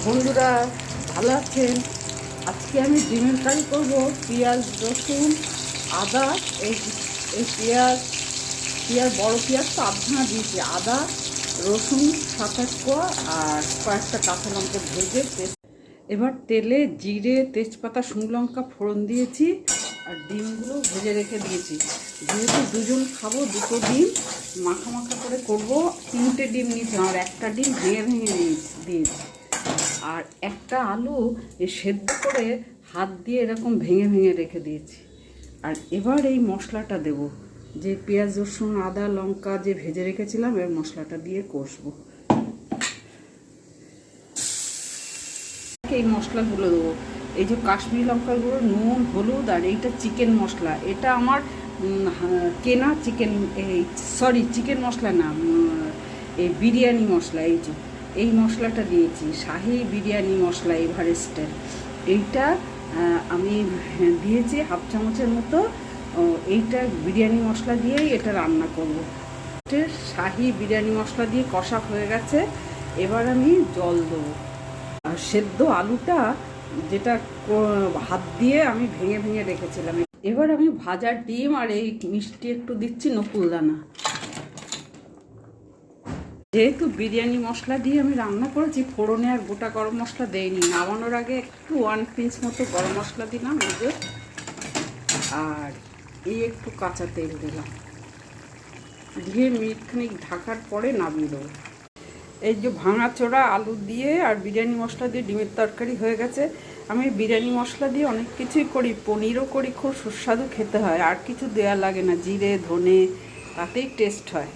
বন্ধুরা ভালো আছেন? আজকে আমি ডিমের কারি করব। পেঁয়াজ, রসুন, আদা, এই এই পেঁয়াজ বড় পেঁয়াজ তো আধা দিয়েছি, আদা, রসুন 7-8 কোয়া আর কয়েকটা কাঁচা লঙ্কা ভেজে এবার তেলে জিরে, তেজপাতা, শুকনো লঙ্কা ফোড়ন দিয়েছি আর ডিমগুলো ভেজে রেখে দিয়েছি। যেহেতু দুজন খাবো, দুটো ডিম মাখা মাখা করে করব। 3টে ডিম নিয়েছি, আর একটা ডিম ভেঙে ভেঙে দিয়েছি। আর একটা আলু সেদ্ধ করে হাত দিয়ে এরকম ভেঙে ভেঙে রেখে দিয়েছি। আর এবার এই মশলাটা দেব, যে পেঁয়াজ, রসুন, আদা, লঙ্কা যে ভেজে রেখেছিলাম, এর মশলাটা দিয়ে কষবো। এই মশলাগুলো দেবো, এই যে কাশ্মীরি লঙ্কার গুঁড়ো, নুন, হলুদ, আর এইটা চিকেন মশলা। এটা আমার কেনা চিকেন, চিকেন মশলা না, এই বিরিয়ানি মশলা। এই মশলাটা দিয়েছি, শাহি বিরিয়ানি মশলা এভারেস্টের। এইটা আমি দিয়েছি 1/2 চামচের মতো। এইটা বিরিয়ানি মশলা দিয়েই এটা রান্না করব। শাহি বিরিয়ানি মশলা দিয়ে কষা হয়ে গেছে, এবার আমি জল দেবো। আর সেদ্ধ আলুটা যেটা হাত দিয়ে আমি ভেঙে ভেঙে রেখেছিলাম, এবার আমি ভাজা ডিম আর এই মিষ্টি একটু দিচ্ছি, নকুলদানা। যেহেতু বিরিয়ানি মশলা দিয়ে আমি রান্না করেছি, ফোড়নে আর গোটা গরম মশলা দেইনি। নামানোর আগে একটু 1 পিঞ্চ মতো গরম মশলা দিলাম, আর এই একটু কাঁচা তেল দিলাম, দিয়ে মিনিটখানিক ঢাকার পরে নামিয়ে দেবো। এই যে ভাঙাচোরা আলু দিয়ে আর বিরিয়ানি মশলা দিয়ে ডিমের তরকারি হয়ে গেছে। আমি বিরিয়ানি মশলা দিয়ে অনেক কিছুই করি, পনিরও করি, খুব সুস্বাদু খেতে হয়, আর কিছু দেওয়া লাগে না, জিরে, ধনে, তাতেই টেস্ট হয়।